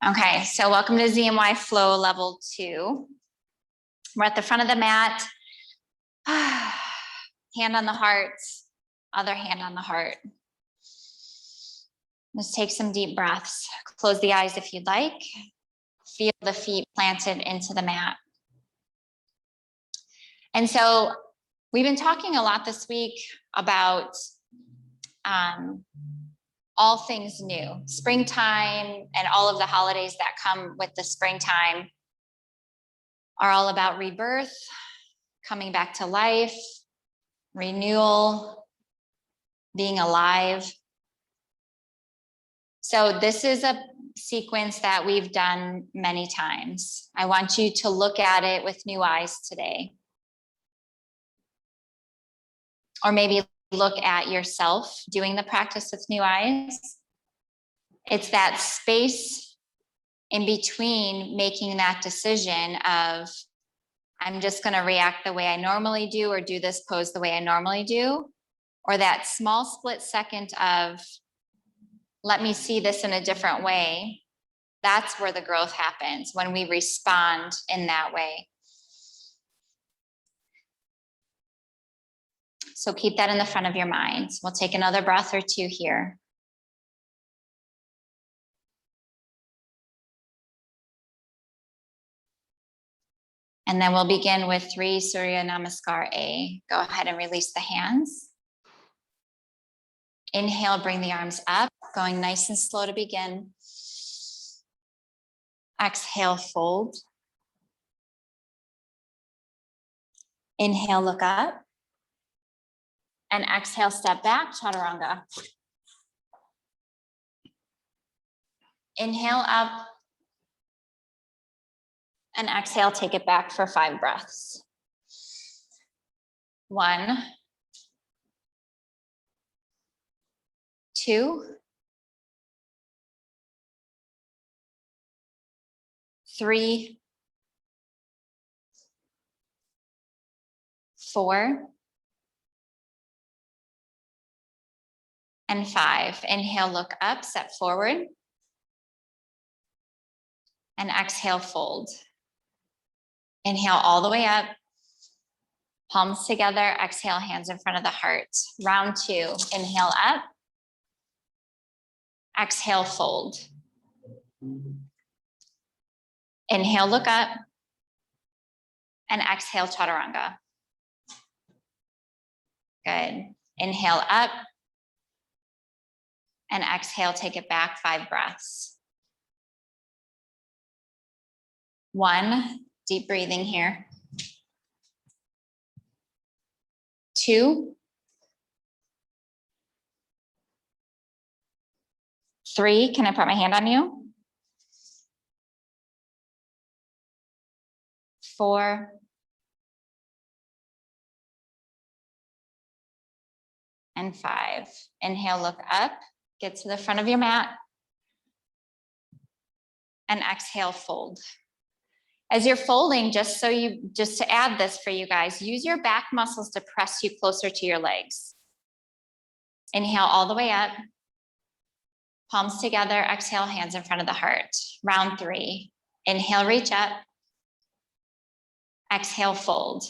Okay, so welcome to ZMY Flow Level 2. We're at the front of the mat. Hand on the heart, other hand on the heart. Just take some deep breaths. Close the eyes if you'd like. Feel the feet planted into the mat. And so we've been talking a lot this week about all things new, springtime, and all of the holidays that come with the springtime are all about rebirth, coming back to life, renewal, being alive. So this is a sequence that we've done many times. I want you to look at it with new eyes today. Or maybe look at yourself doing the practice with new eyes. It's that space in between making that decision of, I'm just going to react the way I normally do or do this pose the way I normally do, or that small split second of, let me see this in a different way. That's where the growth happens, when we respond in that way. So keep that in the front of your mind. We'll take another breath or two here. And then we'll begin with 3 Surya Namaskar A. Go ahead and release the hands. Inhale, bring the arms up, going nice and slow to begin. Exhale, fold. Inhale, look up. And exhale, step back, chaturanga. Inhale up. And exhale, take it back for 5 breaths. 1, 2, 3, 4, and 5. Inhale, look up, step forward. And exhale, fold. Inhale all the way up. Palms together, exhale, hands in front of the heart. Round 2, inhale up. Exhale, fold. Inhale, look up. And exhale, chaturanga. Good. Inhale up. And exhale, take it back 5 breaths. 1, deep breathing here. 2, 3, can I put my hand on you? 4, and 5. Inhale, look up, get to the front of your mat. And exhale, fold. As you're folding, just to add this for you guys, use your back muscles to press you closer to your legs. Inhale all the way up. Palms together, exhale, hands in front of the heart. Round 3. Inhale, reach up. Exhale, fold.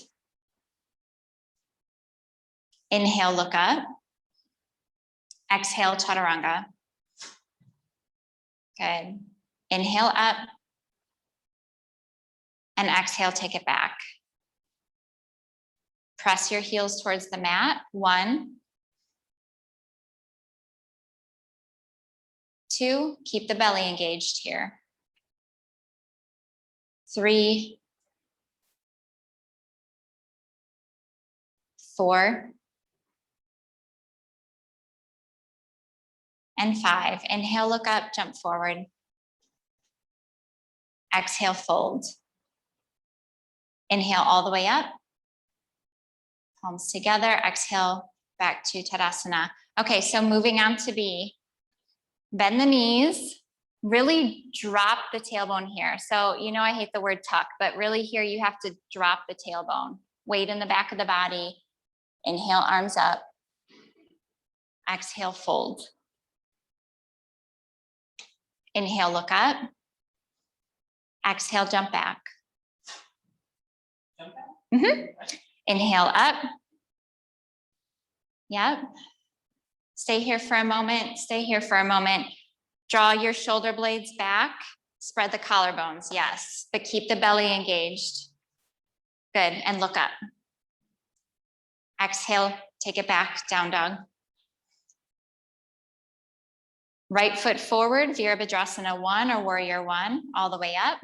Inhale, look up. Exhale, chaturanga. Good. Inhale up. And exhale, take it back. Press your heels towards the mat. 1, 2, keep the belly engaged here. 3, 4, and 5. Inhale, look up, jump forward. Exhale, fold. Inhale all the way up. Palms together, exhale, back to Tadasana. Okay, so moving on to B. Bend the knees, really drop the tailbone here. So, you know, I hate the word tuck, but really here you have to drop the tailbone. Weight in the back of the body. Inhale, arms up. Exhale, fold. Inhale, look up. Exhale, jump back. Jump back. Inhale up. Yep. Stay here for a moment. Stay here for a moment. Draw your shoulder blades back. Spread the collarbones. Yes. But keep the belly engaged. Good. And look up. Exhale. Take it back. Down dog. Right foot forward. Virabhadrasana 1 or Warrior 1. All the way up.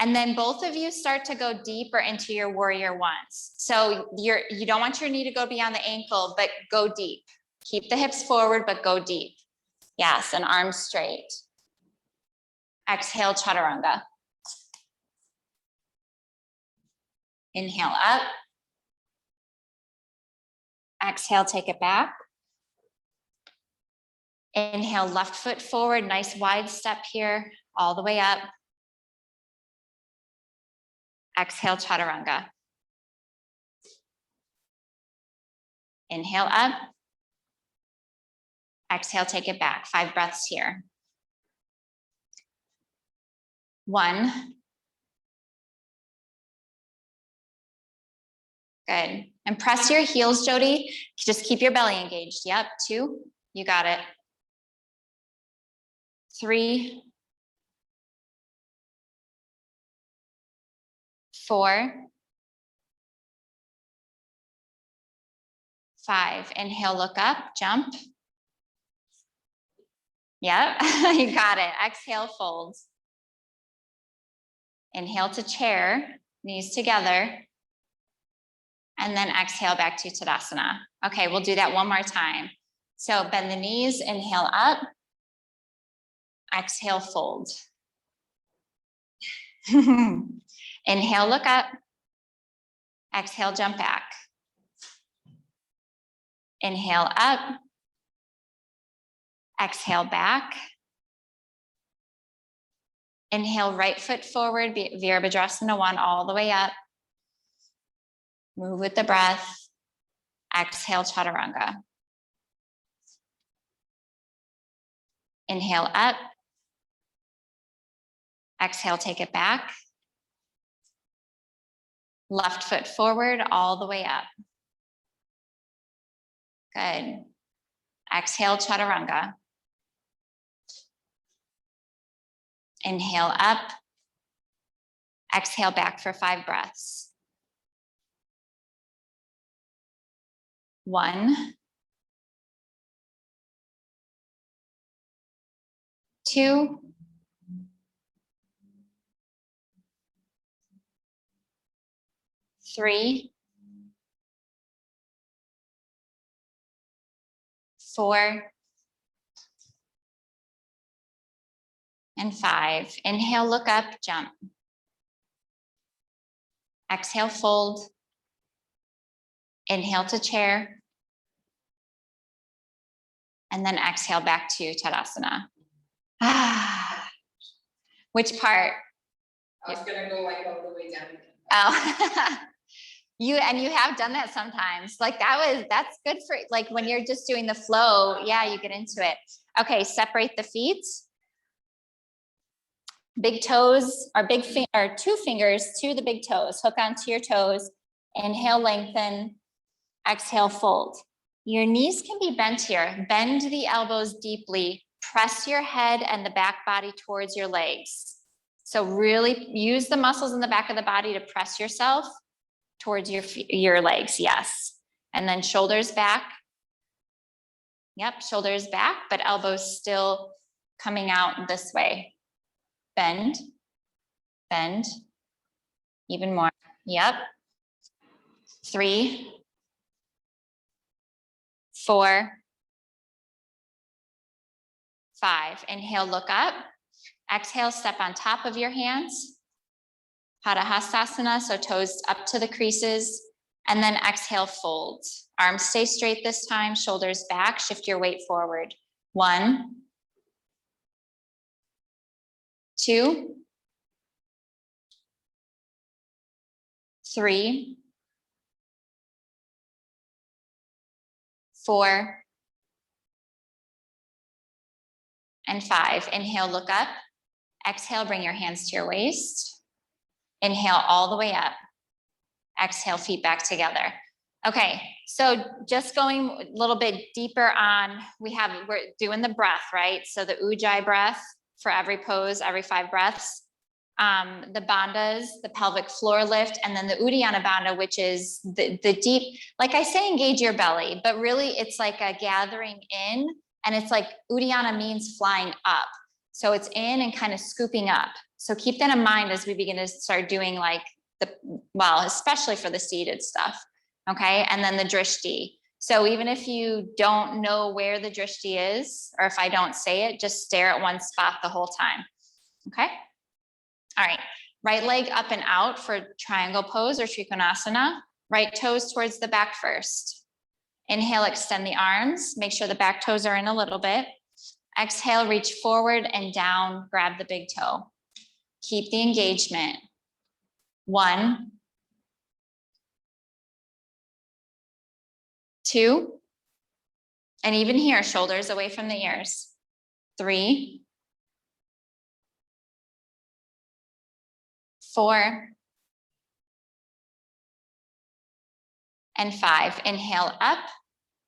And then both of you start to go deeper into your Warrior 1s. So you don't want your knee to go beyond the ankle, but go deep. Keep the hips forward, but go deep. Yes, and arms straight. Exhale, chaturanga. Inhale up. Exhale, take it back. Inhale, left foot forward, nice wide step here, all the way up. Exhale, chaturanga. Inhale up. Exhale, take it back. 5 breaths here. 1. Good. And press your heels, Jody. Just keep your belly engaged. Yep. 2. You got it. 3. 4. 5. Inhale, look up, jump. Yep, you got it. Exhale, fold. Inhale to chair, knees together. And then exhale back to Tadasana. Okay, we'll do that one more time. So bend the knees, inhale up. Exhale, fold. Inhale, look up. Exhale, jump back. Inhale up. Exhale back. Inhale, right foot forward, Virabhadrasana 1 all the way up. Move with the breath. Exhale, chaturanga. Inhale up. Exhale, take it back. Left foot forward, all the way up. Good. Exhale, chaturanga. Inhale up. Exhale back for 5 breaths. 1. 2. 3. 4. And 5. Inhale, look up, jump. Exhale, fold. Inhale to chair. And then exhale back to Tadasana. Which part? I was gonna go like all the way down. Oh, you have done that sometimes. Like that's good for like when you're just doing the flow. Yeah, you get into it. Okay, separate the feet. Big toes or or 2 fingers to the big toes. Hook onto your toes. Inhale, lengthen. Exhale, fold. Your knees can be bent here. Bend the elbows deeply. Press your head and the back body towards your legs. So really use the muscles in the back of the body to press yourself towards your legs. Yes. And then shoulders back. Yep, shoulders back, but elbows still coming out this way. Bend, bend, even more. Yep. 3, 4, 5. Inhale, look up. Exhale, step on top of your hands. Padahastasana, so toes up to the creases. And then exhale, fold. Arms stay straight this time, shoulders back, shift your weight forward. 1, 2, 3, 4, and 5. Inhale, look up. Exhale, bring your hands to your waist. Inhale all the way up. Exhale, feet back together. Okay, so just going a little bit deeper on, we're doing the breath, right? So the Ujjayi breath for every pose, every 5 breaths. The bandhas, the pelvic floor lift, and then the Uddiyana Bandha, which is the deep, like I say, engage your belly, but really it's like a gathering in, and it's like Uddiyana means flying up. So it's in and kind of scooping up. So keep that in mind as we begin to start doing like especially for the seated stuff. Okay, and then the drishti. So even if you don't know where the drishti is, or if I don't say it, just stare at one spot the whole time. Okay. All right, right leg up and out for triangle pose or Trikonasana. Right toes towards the back first. Inhale, extend the arms. Make sure the back toes are in a little bit. Exhale, reach forward and down, grab the big toe. Keep the engagement. 1, 2, and even here, shoulders away from the ears. 3, 4, and 5. Inhale up,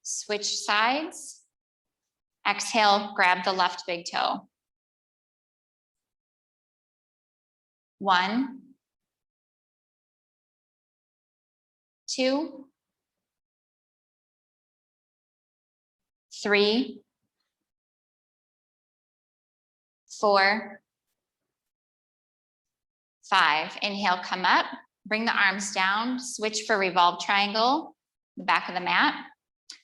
switch sides. Exhale, grab the left big toe. 1, 2, 3, 4, 5. Inhale, come up, bring the arms down, switch for revolve triangle, the back of the mat.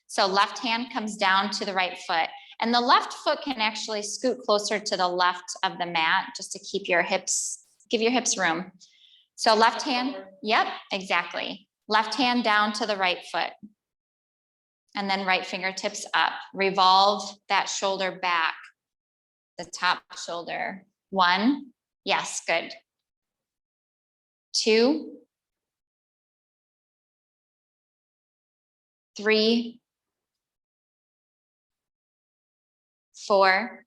So left hand comes down to the right foot, and the left foot can actually scoot closer to the left of the mat just to keep your hips, give your hips room. So left hand, yep, exactly. Left hand down to the right foot. And then right fingertips up. Revolve that shoulder back, the top shoulder. 1, yes, good. 2, 3, 4,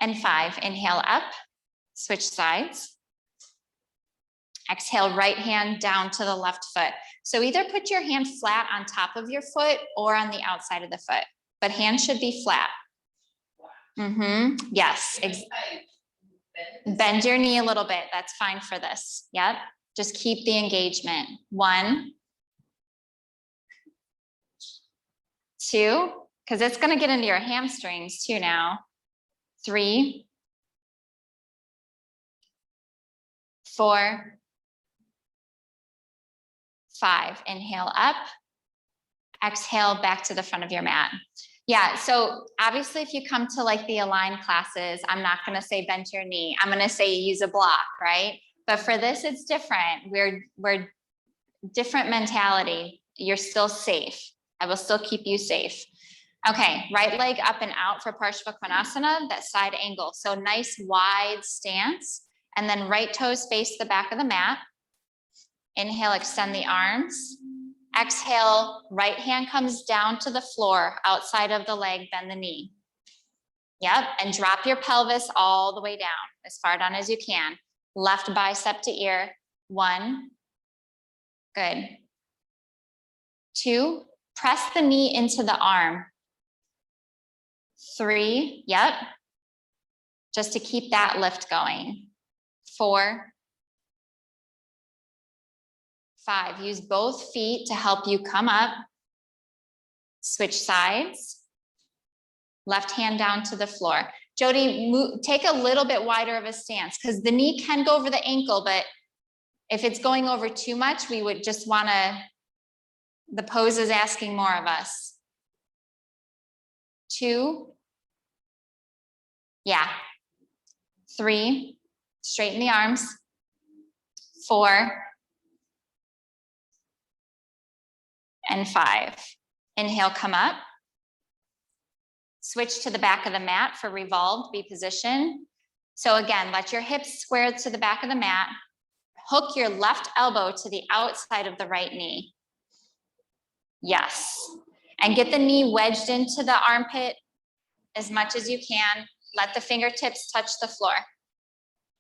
and 5. Inhale up, switch sides. Exhale, right hand down to the left foot. So either put your hand flat on top of your foot or on the outside of the foot, but hand should be flat. Yes. Bend your knee a little bit. That's fine for this. Yep. Just keep the engagement. 1, 2, because it's going to get into your hamstrings too now. 3, 4, 5. Inhale up. Exhale back to the front of your mat. Yeah, so obviously if you come to like the Align classes, I'm not going to say bend your knee. I'm going to say use a block, right? But for this, it's different. We're different mentality. You're still safe. I will still keep you safe. Okay, right leg up and out for Parshva Konasana, that side angle. So nice wide stance, and then right toes face the back of the mat. Inhale, extend the arms. Exhale, right hand comes down to the floor, outside of the leg, bend the knee. Yep, and drop your pelvis all the way down, as far down as you can. Left bicep to ear. 1, good. 2, press the knee into the arm. 3, yep, just to keep that lift going. 4, 5, use both feet to help you come up. Switch sides. Left hand down to the floor. Jody, take a little bit wider of a stance because the knee can go over the ankle, but if it's going over too much, we would just want to, the pose is asking more of us. 2, yeah. 3, straighten the arms. 4, and 5. Inhale, come up. Switch to the back of the mat for revolved, be positioned. So again, let your hips square to the back of the mat. Hook your left elbow to the outside of the right knee. Yes. And get the knee wedged into the armpit as much as you can. Let the fingertips touch the floor.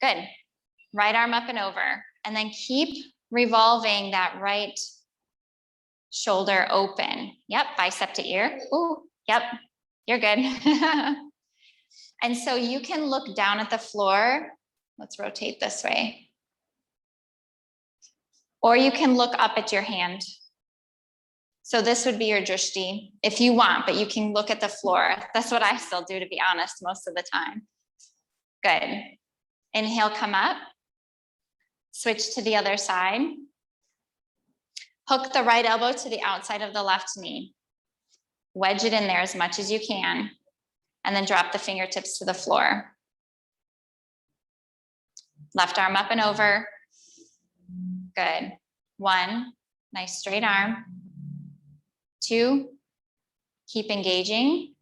Good. Right arm up and over. And then keep revolving that right shoulder open. Yep, bicep to ear. Ooh, yep, you're good. And so you can look down at the floor. Let's rotate this way. Or you can look up at your hand. So this would be your drishti if you want, but you can look at the floor. That's what I still do, to be honest, most of the time. Good. Inhale, come up. Switch to the other side. Hook the right elbow to the outside of the left knee. Wedge it in there as much as you can. And then drop the fingertips to the floor. Left arm up and over. Good. 1, nice straight arm. 2, keep engaging.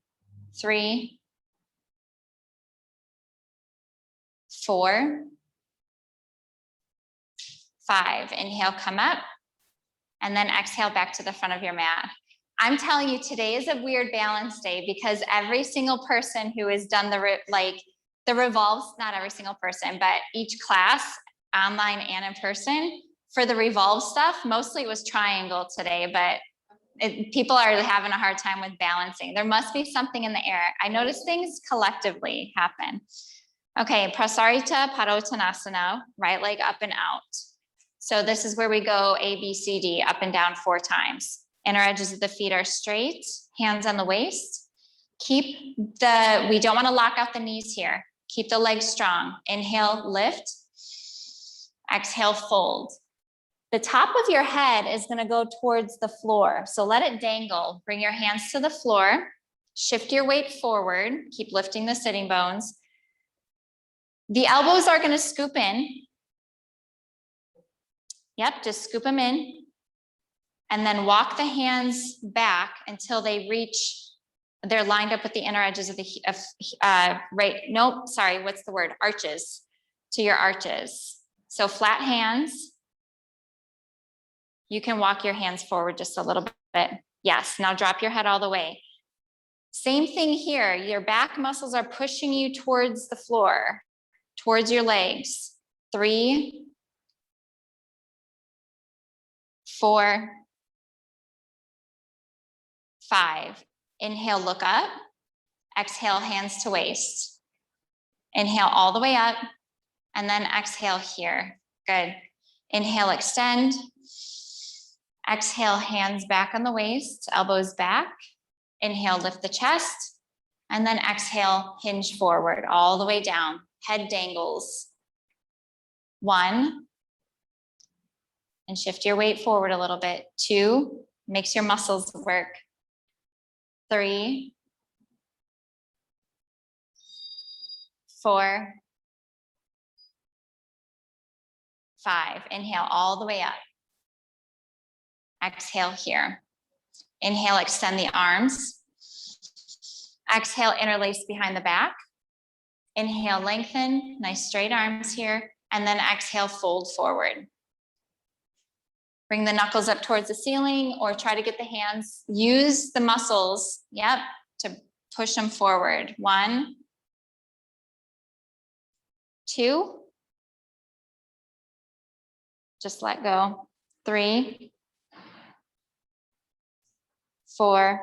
3, 4, 5. Inhale, come up. And then exhale back to the front of your mat. I'm telling you, today is a weird balance day because every single person who has done the revolves, not every single person, but each class, online and in person, for the revolve stuff, mostly it was triangle today, but people are having a hard time with balancing. There must be something in the air. I notice things collectively happen. Okay, Prasarita Padottanasana, right leg up and out. So this is where we go A, B, C, D, up and down 4 times. Inner edges of the feet are straight, hands on the waist. We don't want to lock out the knees here. Keep the legs strong. Inhale, lift. Exhale, fold. The top of your head is going to go towards the floor. So let it dangle. Bring your hands to the floor. Shift your weight forward. Keep lifting the sitting bones. The elbows are going to scoop in. Yep, just scoop them in. And then walk the hands back until they're lined up with the inner edges of arches, to your arches. So flat hands. You can walk your hands forward just a little bit. Yes, now drop your head all the way. Same thing here. Your back muscles are pushing you towards the floor, towards your legs. 3, 4, 5. Inhale, look up. Exhale, hands to waist. Inhale all the way up. And then exhale here. Good. Inhale, extend. Exhale, hands back on the waist, elbows back. Inhale, lift the chest. And then exhale, hinge forward all the way down. Head dangles. 1. And shift your weight forward a little bit. 2. Makes your muscles work. 3, 4, 5. Inhale all the way up. Exhale here. Inhale, extend the arms. Exhale, interlace behind the back. Inhale, lengthen, nice straight arms here. And then exhale, fold forward. Bring the knuckles up towards the ceiling or try to get the hands, use the muscles, to push them forward. 1, 2, just let go. 3, 4,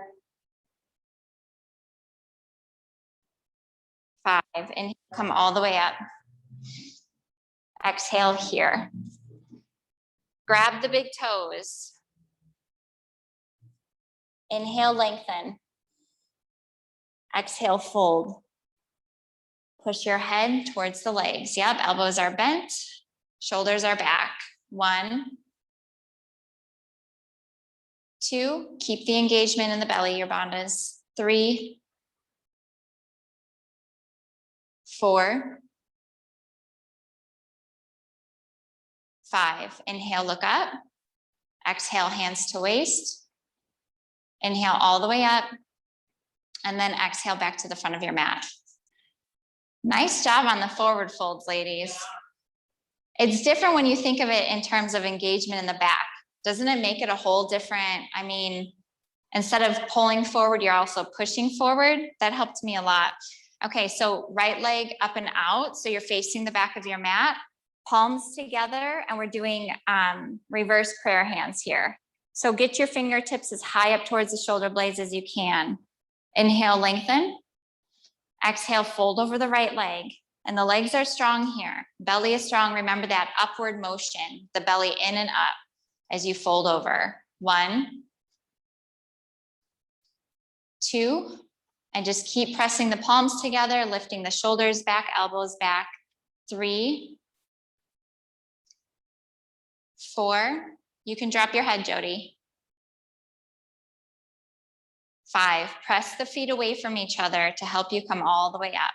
5. Inhale, come all the way up. Exhale here. Grab the big toes. Inhale, lengthen. Exhale, fold. Push your head towards the legs. Yep, elbows are bent. Shoulders are back. 1, 2, keep the engagement in the belly, your bandhas. 3, 4, 5. Inhale, look up. Exhale, hands to waist. Inhale all the way up. And then exhale back to the front of your mat. Nice job on the forward folds, ladies. It's different when you think of it in terms of engagement in the back. Doesn't it make it a whole different, instead of pulling forward, you're also pushing forward. That helped me a lot. Okay, so right leg up and out. So you're facing the back of your mat, palms together, and we're doing reverse prayer hands here. So get your fingertips as high up towards the shoulder blades as you can. Inhale, lengthen. Exhale, fold over the right leg. And the legs are strong here. Belly is strong. Remember that upward motion, the belly in and up as you fold over. 1, 2, and just keep pressing the palms together, lifting the shoulders back, elbows back. 3, 4, you can drop your head, Jody. 5, press the feet away from each other to help you come all the way up.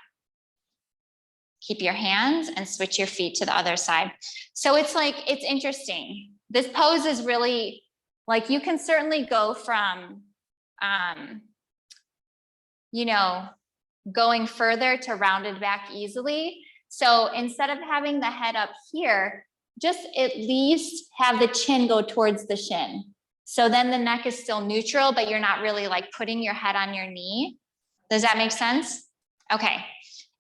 Keep your hands and switch your feet to the other side. So it's like, it's interesting. This pose is really, like, you can certainly go from, you know, going further to rounded back easily. So instead of having the head up here, just at least have the chin go towards the shin. So then the neck is still neutral, but you're not really like putting your head on your knee. Does that make sense? Okay.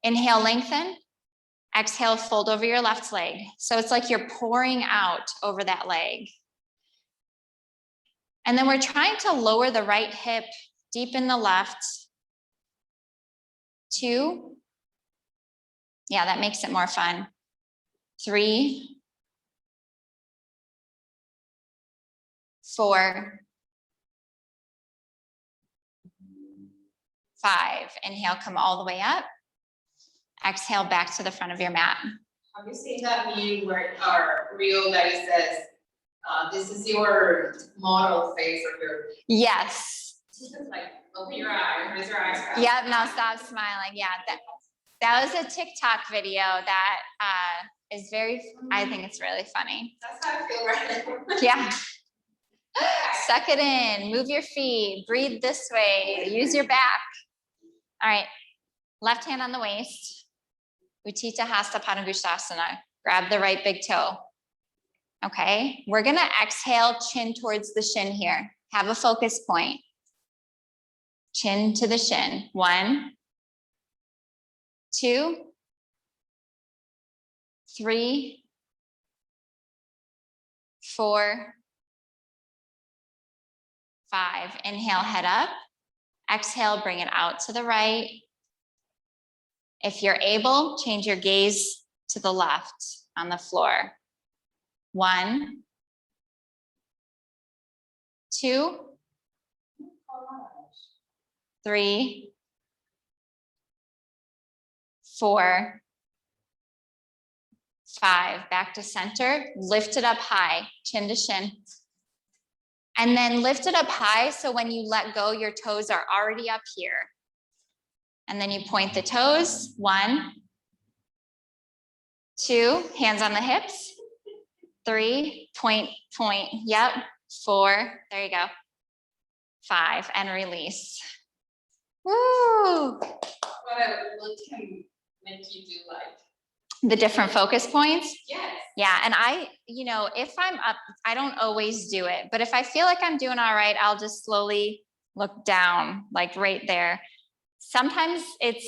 Inhale, lengthen. Exhale, fold over your left leg. So it's like you're pouring out over that leg. And then we're trying to lower the right hip, deepen the left. 2. Yeah, that makes it more fun. 3, 4, 5. Inhale, come all the way up. Exhale, back to the front of your mat. Have you seen that meme where, or reel that it says, this is your model face or your, Yes. just like, open your eyes, raise your eyes. Yep, now stop smiling. Yeah, that was a TikTok video that is very, I think it's really funny. That's how I feel right now. Yeah. Suck it in, move your feet, breathe this way, use your back. All right, left hand on the waist. Utthita Hasta Padangusthasana. Grab the right big toe. Okay, we're gonna exhale, chin towards the shin here. Have a focus point. Chin to the shin. 1, 2, 3, 4, 5. Inhale, head up. Exhale, bring it out to the right. If you're able, change your gaze to the left on the floor. 1, 2, 3, 4, 5. Back to center. Lift it up high, chin to shin. And then lift it up high so when you let go, your toes are already up here. And then you point the toes. 1, 2, hands on the hips. 3, point. Yep. 4, there you go. 5, and release. Woo! What can make you do like? The different focus points. Yes. Yeah, and if I'm up, I don't always do it, but if I feel like I'm doing all right, I'll just slowly look down, like right there. Sometimes it's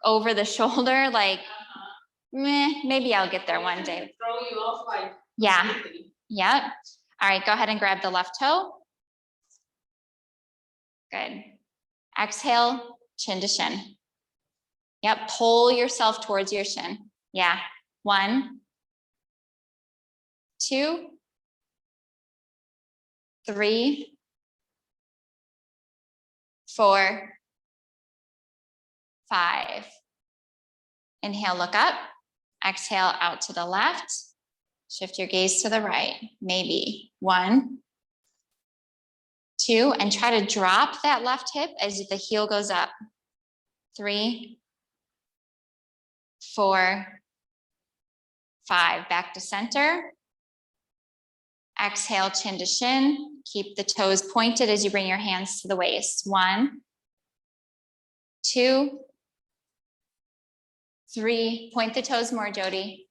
over the shoulder, like, maybe I'll get there one day. Throw you off like. Yeah. Completely. Yep. All right, go ahead and grab the left toe. Good. Exhale, chin to shin. Yep, pull yourself towards your shin. Yeah. 1, 2, 3, 4, 5. Inhale, look up. Exhale, out to the left. Shift your gaze to the right. Maybe 1, 2, and try to drop that left hip as the heel goes up. 3, 4, 5. Back to center. Exhale, chin to shin. Keep the toes pointed as you bring your hands to the waist. 1, 2, 3. Point the toes more, Jody.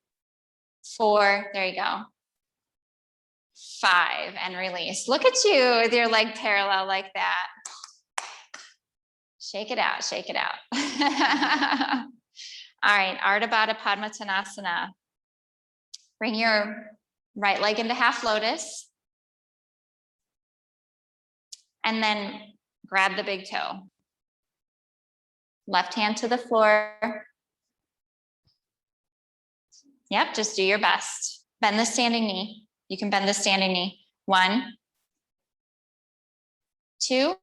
4, there you go. 5, and release. Look at you with your leg parallel like that. Shake it out, shake it out. All right, Ardha Baddha Padmatanasana. Bring your right leg into half lotus. And then grab the big toe. Left hand to the floor. Yep, just do your best. Bend the standing knee. You can bend the standing knee. 1, 2,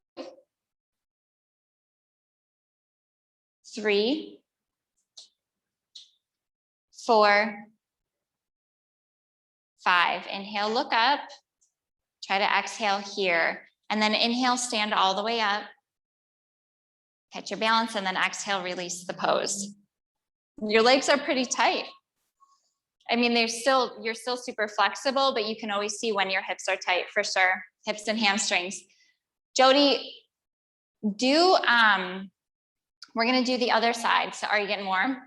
3, 4, 5. Inhale, look up. Try to exhale here. And then inhale, stand all the way up. Catch your balance and then exhale, release the pose. Your legs are pretty tight. I mean, you're still super flexible, but you can always see when your hips are tight for sure. Hips and hamstrings. Jody, we're gonna do the other side. So are you getting warm?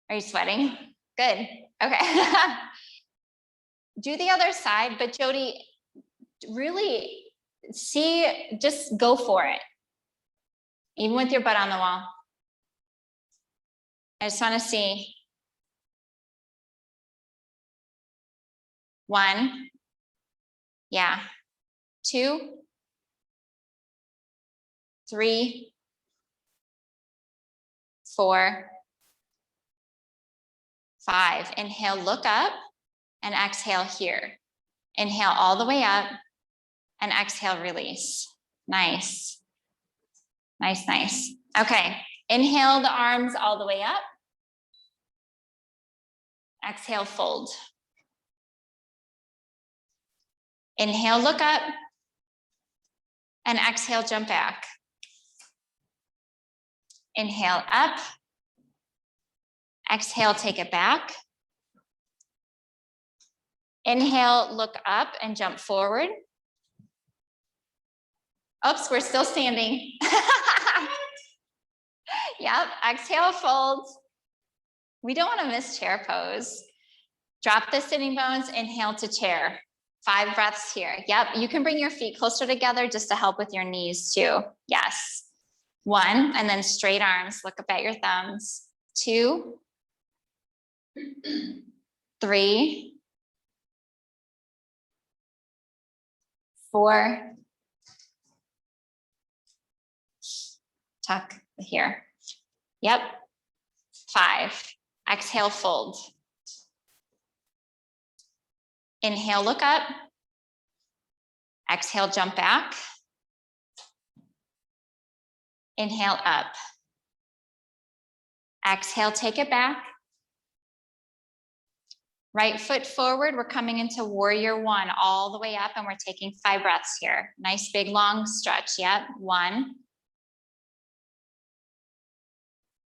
Are you sweating? Good, okay. Do the other side, but Jody, really just go for it. Even with your butt on the wall. I just wanna see. 1, yeah, 2, 3, 4, 5. Inhale, look up and exhale here. Inhale all the way up and exhale, release. Nice. Nice, nice. Okay, inhale the arms all the way up. Exhale, fold. Inhale, look up. And exhale, jump back. Inhale, up. Exhale, take it back. Inhale, look up and jump forward. Oops, we're still standing. Yep, exhale, fold. We don't want to miss chair pose. Drop the sitting bones, inhale to chair. 5 breaths here. Yep, you can bring your feet closer together just to help with your knees too. Yes. 1, and then straight arms, look up at your thumbs. 2, 3, 4, tuck here. Yep. 5. Exhale, fold. Inhale, look up. Exhale, jump back. Inhale, up. Exhale, take it back. Right foot forward. We're coming into warrior 1 all the way up, and we're taking 5 breaths here. Nice big long stretch. Yep. 1,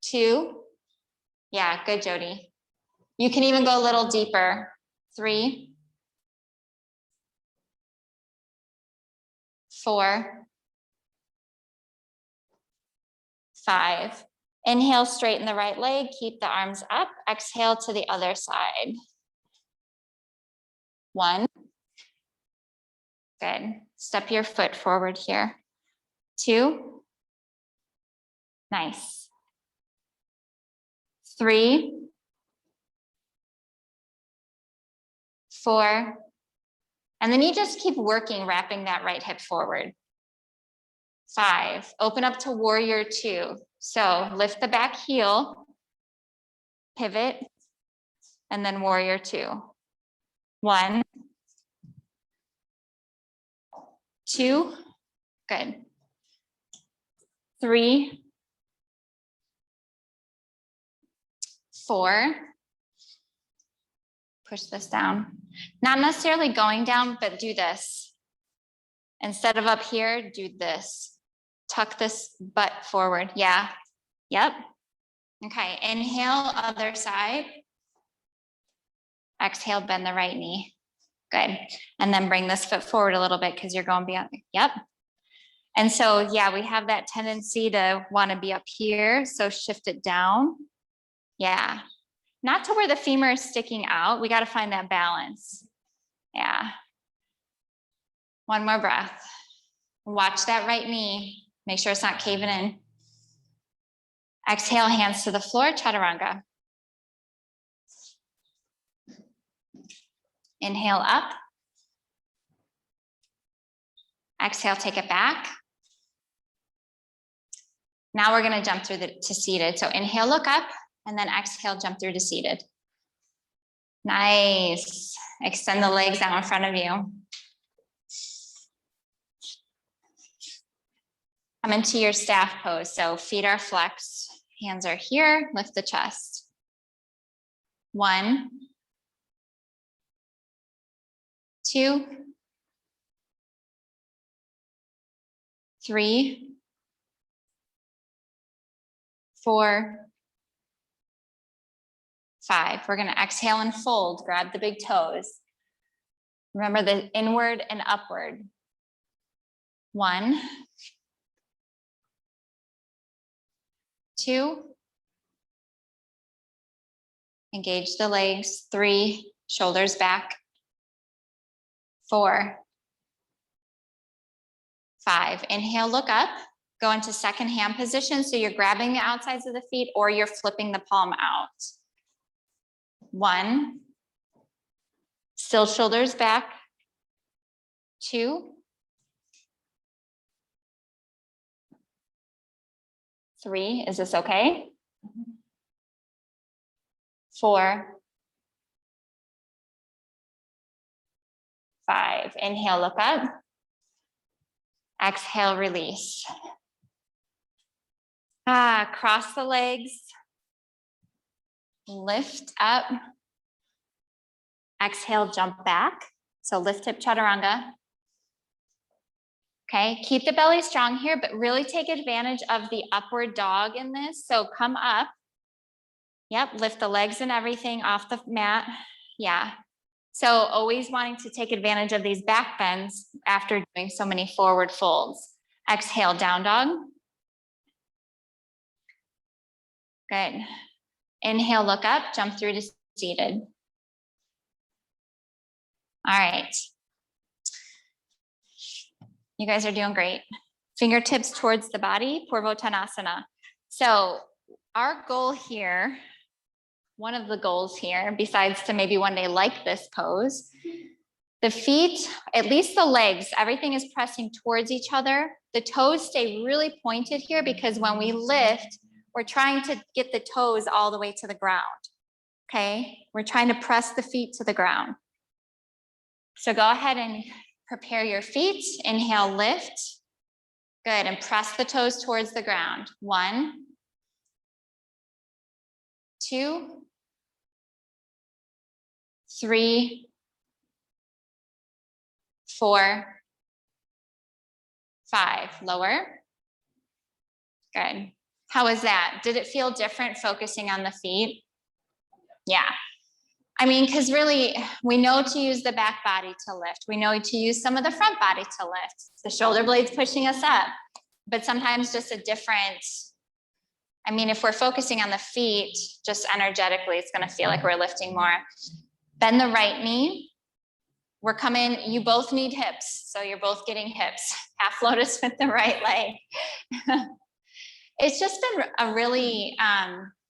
2. Yeah, good, Jody. You can even go a little deeper. 3, 4, 5. Inhale, straighten the right leg, keep the arms up. Exhale to the other side. 1. Good. Step your foot forward here. 2. Nice. 3, 4. And then you just keep working, wrapping that right hip forward. 5. Open up to warrior 2. So lift the back heel, pivot, and then warrior 2. 1, 2, good. 3, 4. Push this down. Not necessarily going down, but do this. Instead of up here, do this. Tuck this butt forward. Yeah. Yep. Okay. Inhale, other side. Exhale, bend the right knee. Good. And then bring this foot forward a little bit because you're going beyond. Yep. And so, yeah, we have that tendency to want to be up here. So shift it down. Yeah. Not to where the femur is sticking out. We got to find that balance. Yeah. 1 more breath. Watch that right knee. Make sure it's not caving in. Exhale, hands to the floor, chaturanga. Inhale up. Exhale, take it back. Now we're gonna jump through to seated. So inhale, look up, and then exhale, jump through to seated. Nice. Extend the legs out in front of you. Come into your staff pose. So feet are flexed, hands are here, lift the chest. 1, 2, 3, 4, 5. We're going to exhale and fold. Grab the big toes. Remember the inward and upward. 1, 2. Engage the legs. 3, shoulders back. 4, 5. Inhale, look up. Go into second hand position. So you're grabbing the outsides of the feet or you're flipping the palm out. 1, still shoulders back. 2, 3, is this okay? 4, 5. Inhale, look up. Exhale, release. Cross the legs. Lift up. Exhale, jump back. So lift hip chaturanga. Okay, keep the belly strong here, but really take advantage of the upward dog in this. So come up. Yep, lift the legs and everything off the mat. Yeah. So always wanting to take advantage of these back bends after doing so many forward folds. Exhale, down dog. Good. Inhale, look up, jump through to seated. All right. You guys are doing great. Fingertips towards the body, Purvottanasana. So our goal here, one of the goals here, besides to maybe one day like this pose, the feet, at least the legs, everything is pressing towards each other. The toes stay really pointed here because when we lift, we're trying to get the toes all the way to the ground. Okay, we're trying to press the feet to the ground. So go ahead and prepare your feet. Inhale, lift. Good, and press the toes towards the ground. 1, 2, 3, 4, 5. Lower. Good. How was that? Did it feel different focusing on the feet? Yeah. I mean, because really, we know to use the back body to lift. We know to use some of the front body to lift. The shoulder blades pushing us up, but sometimes just a different, I mean, if we're focusing on the feet, just energetically, it's going to feel like we're lifting more. Bend the right knee. We're coming, you both need hips. So you're both getting hips. Half lotus with the right leg. It's just been a really,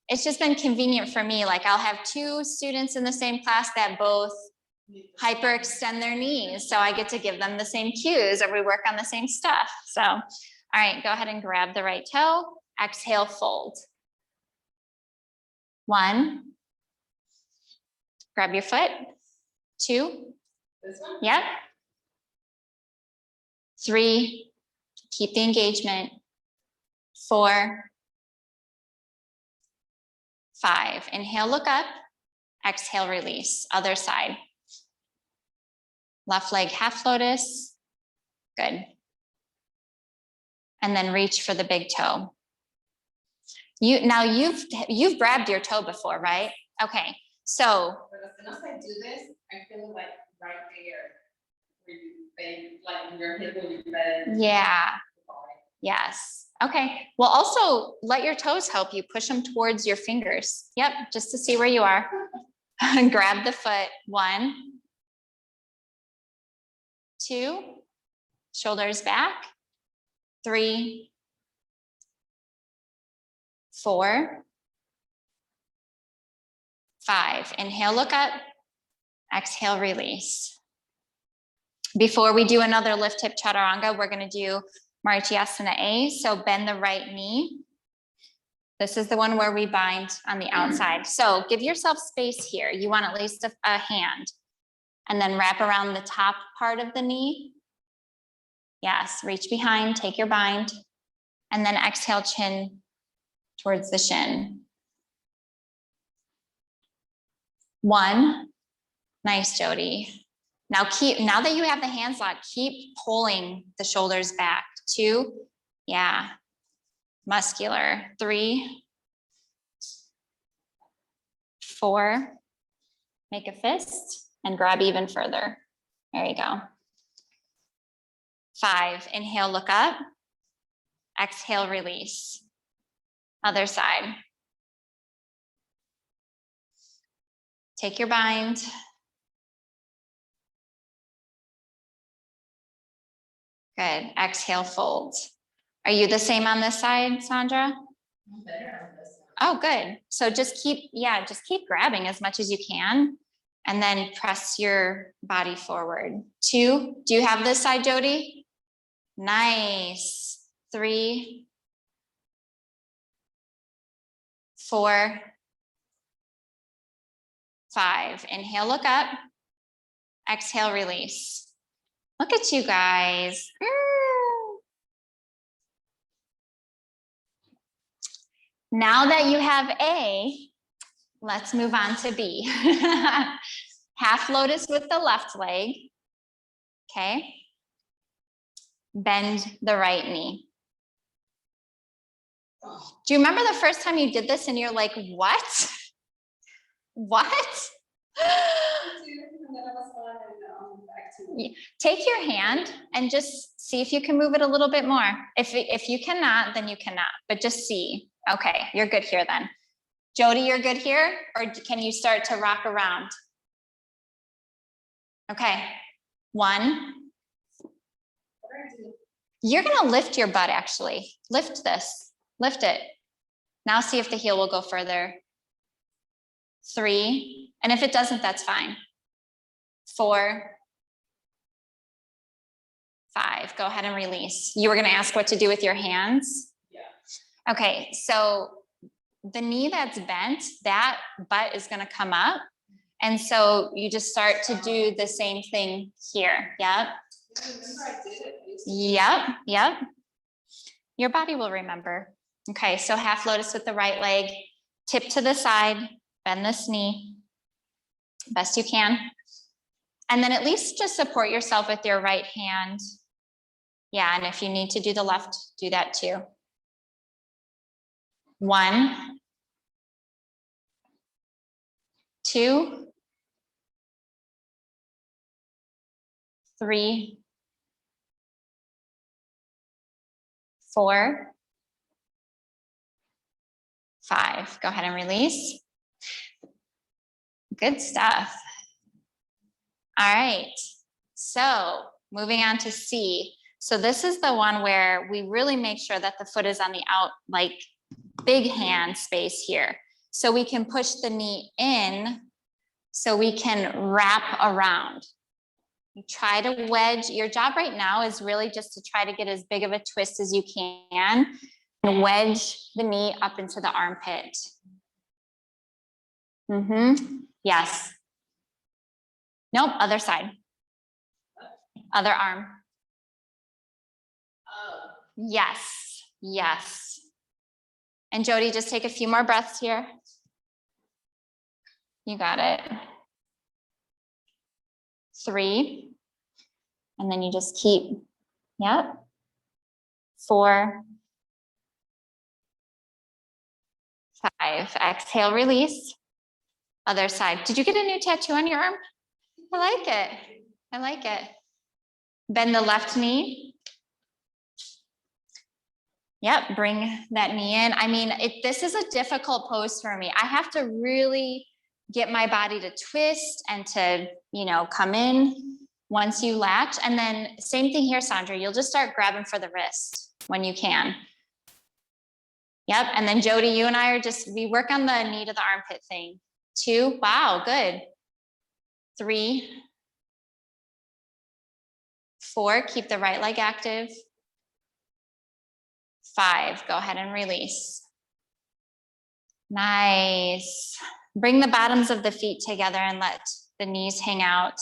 it's just been convenient for me. Like I'll have 2 students in the same class that both hyperextend their knees. So I get to give them the same cues or we work on the same stuff. So, all right, go ahead and grab the right toe. Exhale, fold. 1. Grab your foot. 2. This one? Yep. 3. Keep the engagement. 4. 5. Inhale, look up. Exhale, release. Other side. Left leg half lotus. Good. And then reach for the big toe. Now you've grabbed your toe before, right? Okay. So But as soon as I do this, I feel like right there, where you bend, like in your hip, when you bend. yeah. Yes. Okay. Well, also let your toes help you. Push them towards your fingers. Yep. Just to see where you are. Grab the foot. 1, 2, shoulders back. 3, 4, 5. Inhale, look up. Exhale, release. Before we do another lift hip chaturanga, we're going to do Marichyasana A. So bend the right knee. This is the one where we bind on the outside. So give yourself space here. You want at least a hand. And then wrap around the top part of the knee. Yes, reach behind, take your bind. And then exhale, chin towards the shin. 1. Nice, Jody. Now that you have the hands locked, keep pulling the shoulders back. 2. Yeah. Muscular. 3. 4. Make a fist and grab even further. There you go. 5. Inhale, look up. Exhale, release. Other side. Take your bind. Good. Exhale, fold. Are you the same on this side, Sandra? I'm better on this one. Oh, good. So just keep grabbing as much as you can and then press your body forward. 2. Do you have this side, Jody? Nice. 3, 4, 5. Inhale, look up. Exhale, release. Look at you guys. Now that you have A, let's move on to B. Half lotus with the left leg. Okay. Bend the right knee. Do you remember the first time you did this and you're like, what? What? Take your hand and just see if you can move it a little bit more. If you cannot, then you cannot, but just see. Okay, you're good here then. Jody, you're good here? Or can you start to rock around? Okay, 1. You're gonna lift your butt actually. Lift this, lift it. Now see if the heel will go further. 3, and if it doesn't, that's fine. 4, 5, go ahead and release. You were gonna ask what to do with your hands? Yeah. Okay, so the knee that's bent, that butt is gonna come up. And so you just start to do the same thing here, yep. Remember I did it. Yep. Your body will remember. Okay, so half lotus with the right leg, tip to the side, bend this knee, best you can. And then at least just support yourself with your right hand. Yeah, and if you need to do the left, do that too. 1, 2, 3, 4, 5. Go ahead and release. Good stuff. All right, so moving on to C. So this is the one where we really make sure that the foot is on the out, like big hand space here. So we can push the knee in so we can wrap around. You try to wedge. Your job right now is really just to try to get as big of a twist as you can and wedge the knee up into the armpit. Yes. Nope, other side. Other arm. Oh. Yes. And Jody, just take a few more breaths here. You got it. 3. And then you just keep, yep. 4, 5. Exhale, release. Other side. Did you get a new tattoo on your arm? I like it. Bend the left knee. Yep, bring that knee in. I mean, this is a difficult pose for me. I have to really get my body to twist and to, come in once you latch. And then same thing here, Sandra, you'll just start grabbing for the wrist when you can. Yep, and then Jody, you and I we work on the knee to the armpit thing. 2, wow, good. 3, 4, keep the right leg active. 5, go ahead and release. Nice. Bring the bottoms of the feet together and let the knees hang out.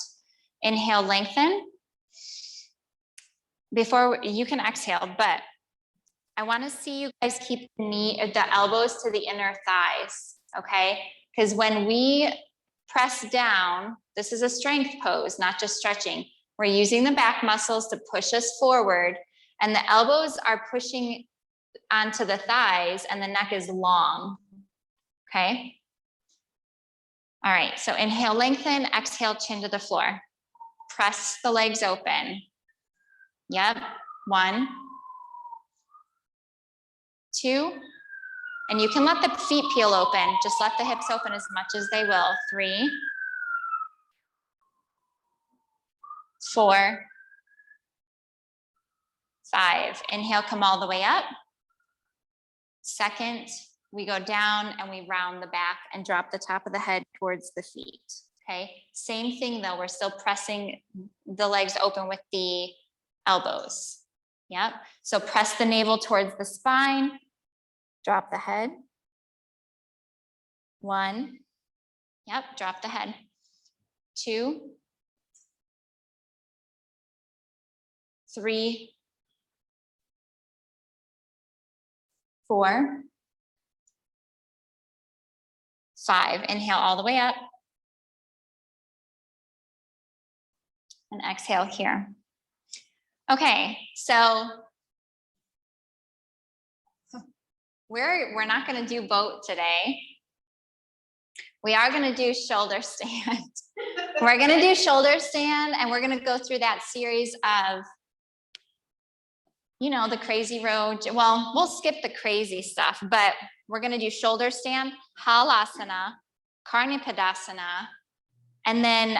Inhale, lengthen. Before you can exhale, but I want to see you guys keep the elbows to the inner thighs, okay? Because when we press down, this is a strength pose, not just stretching. We're using the back muscles to push us forward, and the elbows are pushing onto the thighs, and the neck is long, okay? All right, so inhale, lengthen, exhale, chin to the floor. Press the legs open. Yep, 1, 2, and you can let the feet peel open. Just let the hips open as much as they will. 3, 4, 5. Inhale, come all the way up. Second, we go down and we round the back and drop the top of the head towards the feet. Okay, same thing though, we're still pressing the legs open with the elbows. Yep, so press the navel towards the spine, drop the head. 1, yep, drop the head. 2, 3, 4, 5. Inhale all the way up. And exhale here. Okay, so we're not going to do boat today. We are going to do shoulder stand. We're going to do shoulder stand, and we're going to go through that series of, you know, the crazy road. Well, we'll skip the crazy stuff, but we're going to do shoulder stand, halasana, karnapadasana, and then,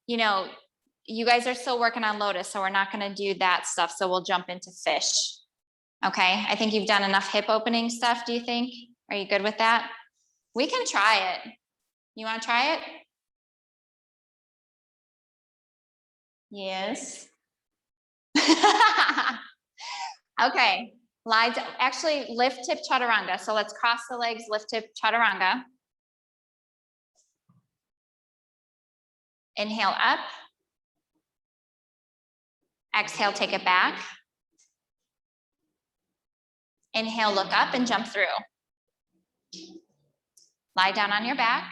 you know, you guys are still working on lotus, so we're not going to do that stuff. So we'll jump into fish. Okay, I think you've done enough hip opening stuff, do you think? Are you good with that? We can try it. You want to try it? Yes. Okay, lie down. Actually, lift tip chaturanga. So let's cross the legs, lift tip chaturanga. Inhale up. Exhale, take it back. Inhale, look up and jump through. Lie down on your back.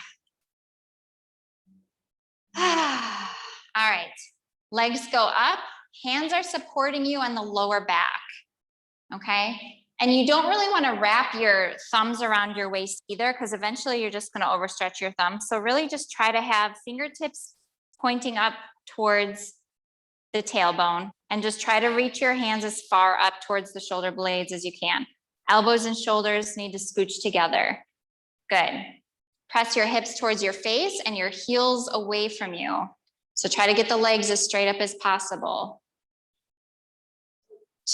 All right, legs go up. Hands are supporting you on the lower back, okay? And you don't really want to wrap your thumbs around your waist either, because eventually you're just going to overstretch your thumbs. So really just try to have fingertips pointing up towards the tailbone, and just try to reach your hands as far up towards the shoulder blades as you can. Elbows and shoulders need to scooch together. Good. Press your hips towards your face and your heels away from you. So try to get the legs as straight up as possible.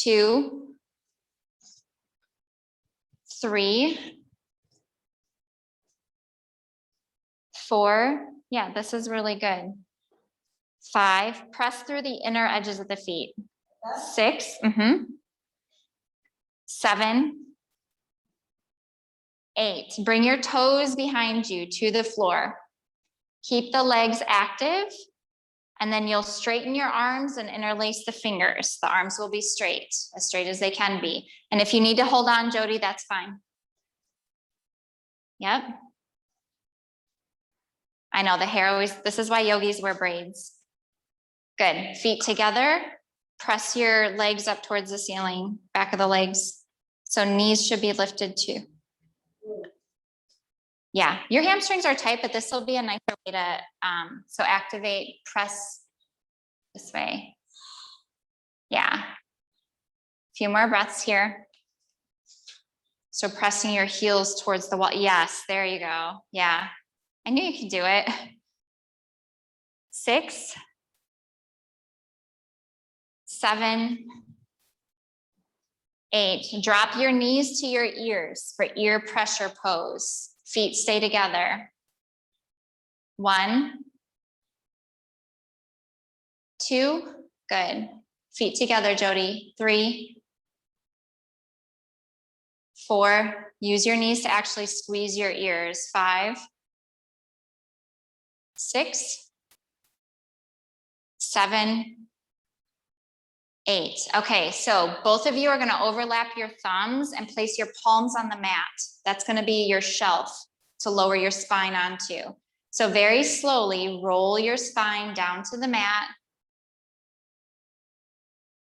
2, 3, 4. Yeah, this is really good. 5, press through the inner edges of the feet. 6, 7, 8. Bring your toes behind you to the floor. Keep the legs active, and then you'll straighten your arms and interlace the fingers. The arms will be straight as they can be. And if you need to hold on, Jody, that's fine. Yep. I know the hair always, this is why yogis wear braids. Good, feet together. Press your legs up towards the ceiling, back of the legs. So knees should be lifted too. Yeah, your hamstrings are tight, but this will be a nicer way to, so activate, press this way. Yeah. A few more breaths here. So pressing your heels towards the wall. Yes, there you go. Yeah, I knew you could do it. 6, 7, 8, drop your knees to your ears for ear pressure pose. Feet stay together. 1, 2, good. Feet together, Jody. 3, 4, use your knees to actually squeeze your ears. 5, 6, 7, 8. Okay, so both of you are going to overlap your thumbs and place your palms on the mat. That's going to be your shelf to lower your spine onto. So very slowly roll your spine down to the mat.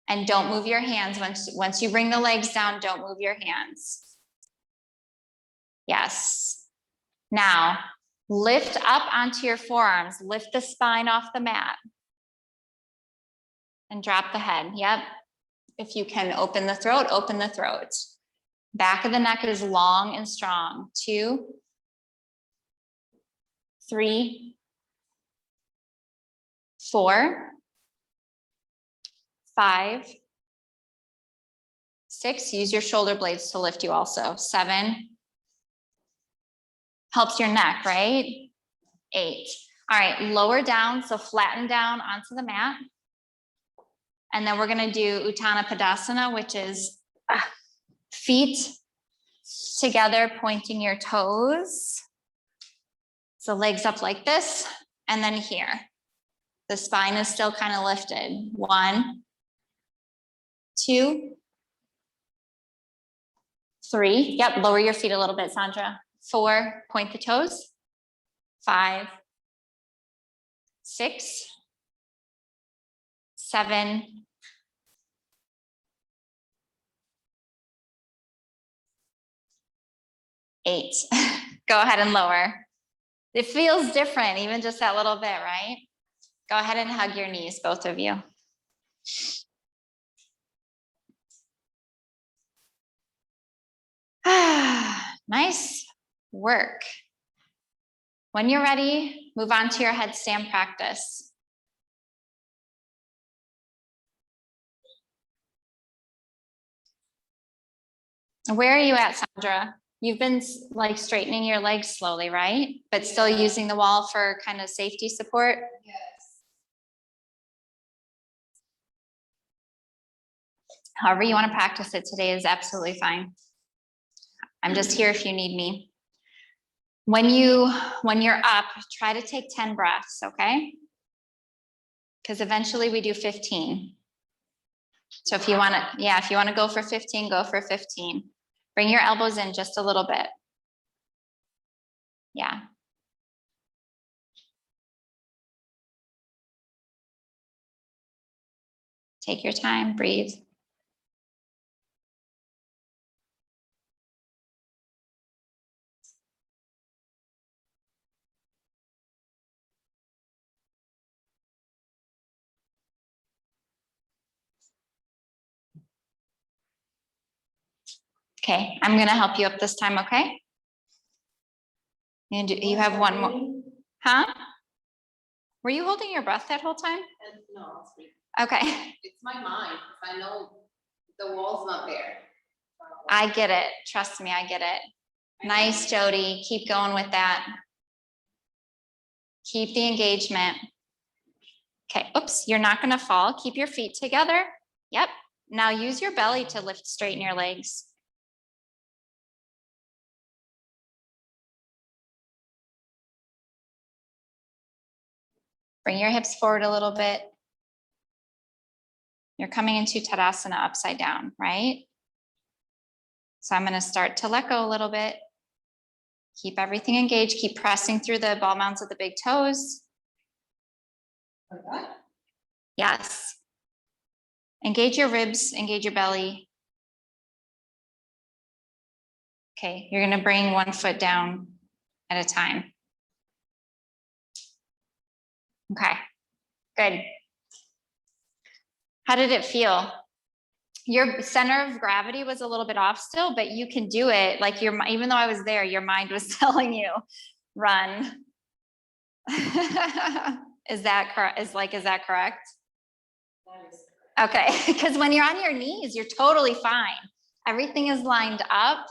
And don't move your hands. Once you bring the legs down, don't move your hands. Yes. Now, lift up onto your forearms. Lift the spine off the mat. And drop the head. Yep. If you can open the throat, open the throat. Back of the neck is long and strong. 2, 3, 4, 5, 6. Use your shoulder blades to lift you also. 7. Helps your neck, right? 8. All right, lower down. So flatten down onto the mat. And then we're going to do Utthana Padasana, which is feet together, pointing your toes. So legs up like this, and then here. The spine is still kind of lifted. 1, 2, 3. Yep, lower your feet a little bit, Sandra. 4, point the toes. 5, 6, 7, 8. Go ahead and lower. It feels different, even just that little bit, right? Go ahead and hug your knees, both of you. Nice work. When you're ready, move on to your headstand practice. Where are you at, Sandra? You've been like straightening your legs slowly, right? But still using the wall for kind of safety support? Yes. However you want to practice it today is absolutely fine. I'm just here if you need me. When you're up, try to take 10 breaths, okay? Because eventually we do 15. So if you want to go for 15, go for 15. Bring your elbows in just a little bit. Yeah. Take your time, breathe. Okay, I'm gonna help you up this time, okay? You have one more. Huh? Were you holding your breath that whole time? No, it's me. Okay, It's my mind. I know the wall's not there. I get it. Trust me, I get it. Nice, Jody. Keep going with that. Keep the engagement. Okay, oops, you're not gonna fall. Keep your feet together. Yep. Now use your belly to lift, straighten your legs. Bring your hips forward a little bit. You're coming into Tadasana upside down, right? So I'm gonna start to let go a little bit. Keep everything engaged. Keep pressing through the ball mounds of the big toes. Like that? Yes. Engage your ribs, engage your belly. Okay, you're gonna bring one foot down at a time. Okay, good. How did it feel? Your center of gravity was a little bit off still, but you can do it. Like even though I was there, your mind was telling you, run. Is that correct? Is that correct? That is correct. Okay, because when you're on your knees, you're totally fine. Everything is lined up.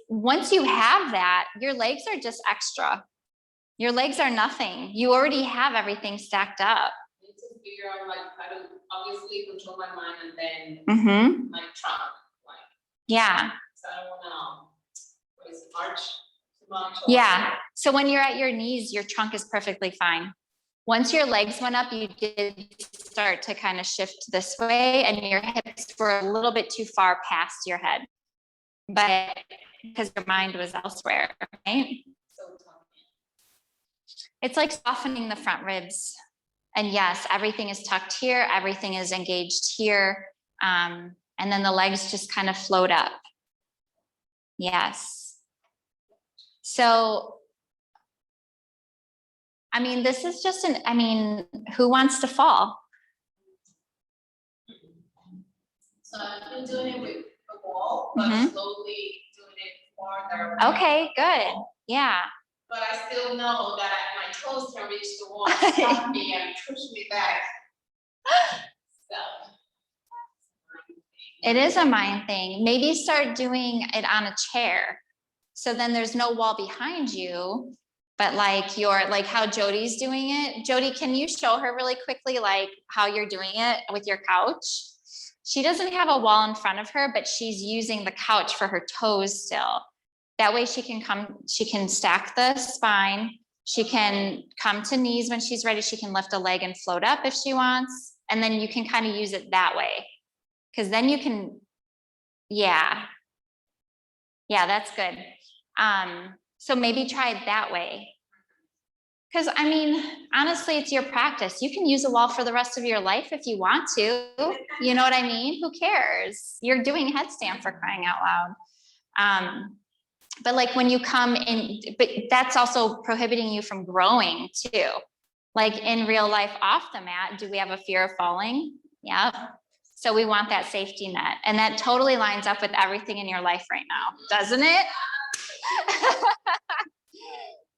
Once you have that, your legs are just extra. Your legs are nothing. You already have everything stacked up. I need to figure out like how to obviously control my mind and then Mm-hmm. my trunk, like, Yeah. so I don't wanna, what is it, march too much? or- Yeah. So when you're at your knees, your trunk is perfectly fine. Once your legs went up, you did start to kind of shift this way, and your hips were a little bit too far past your head. But because your mind was elsewhere, right? So tough. It's like softening the front ribs. And yes, everything is tucked here, everything is engaged here. And then the legs just kind of float up. Yes. So, I mean, this is just who wants to fall? So I've been doing it with the wall, but Mhm. slowly doing it farther. Okay, good. Yeah. But I still know that my toes can reach the wall, stop me and push me back. So. It is a mind thing. Maybe start doing it on a chair. So then there's no wall behind you, but like how Jody's doing it. Jody, can you show her really quickly, like how you're doing it with your couch? She doesn't have a wall in front of her, but she's using the couch for her toes still. That way she can stack the spine. She can come to knees when she's ready. She can lift a leg and float up if she wants. And then you can kind of use it that way. Because then you can, yeah. Yeah, that's good. So maybe try it that way. Because I mean, honestly, it's your practice. You can use a wall for the rest of your life if you want to. You know what I mean? Who cares? You're doing headstand for crying out loud. But like when you come in, but that's also prohibiting you from growing too. Like in real life off the mat, do we have a fear of falling? Yep. So we want that safety net. And that totally lines up with everything in your life right now, doesn't it?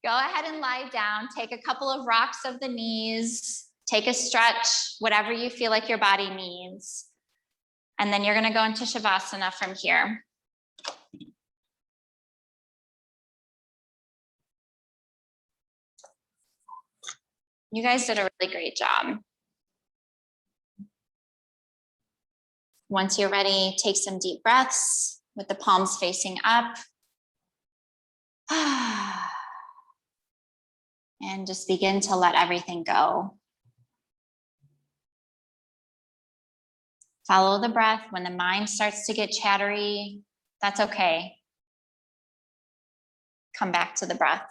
Go ahead and lie down, take a couple of rocks of the knees, take a stretch, whatever you feel like your body needs. And then you're gonna go into Shavasana from here. You guys did a really great job. Once you're ready, take some deep breaths with the palms facing up. And just begin to let everything go. Follow the breath. When the mind starts to get chattery, that's okay. Come back to the breath.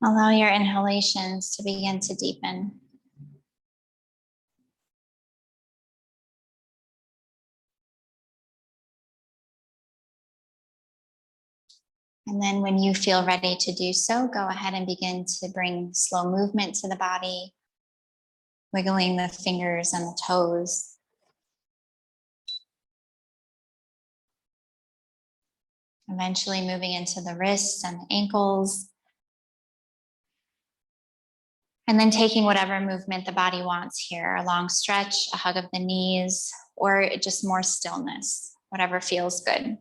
Allow your inhalations to begin to deepen. And then when you feel ready to do so, go ahead and begin to bring slow movement to the body, wiggling the fingers and the toes. Eventually moving into the wrists and the ankles. And then taking whatever movement the body wants here, a long stretch, a hug of the knees, or just more stillness, whatever feels good.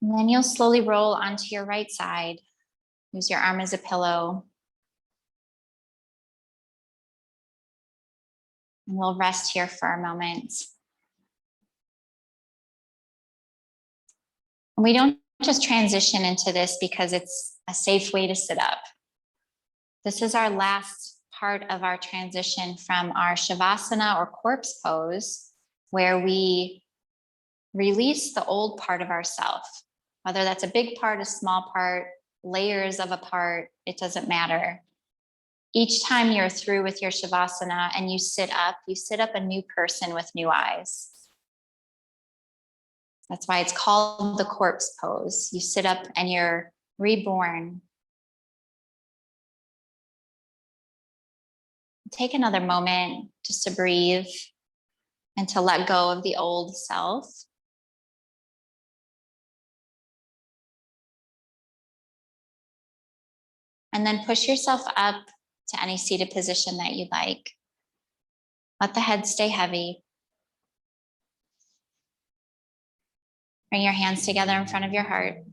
And then you'll slowly roll onto your right side. Use your arm as a pillow. And we'll rest here for a moment. And we don't just transition into this because it's a safe way to sit up. This is our last part of our transition from our Shavasana or corpse pose, where we release the old part of ourself, whether that's a big part, a small part, layers of a part, it doesn't matter. Each time you're through with your Shavasana and you sit up a new person with new eyes. That's why it's called the corpse pose. You sit up and you're reborn. Take another moment just to breathe and to let go of the old self. And then push yourself up to any seated position that you'd like. Let the head stay heavy. Bring your hands together in front of your heart.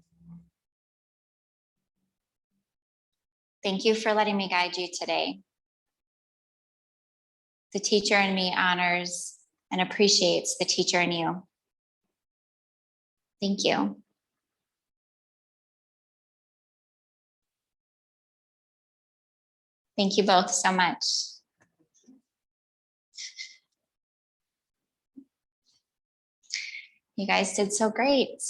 Thank you for letting me guide you today. The teacher in me honors and appreciates the teacher in you. Thank you. Thank you both so much. You guys did so great.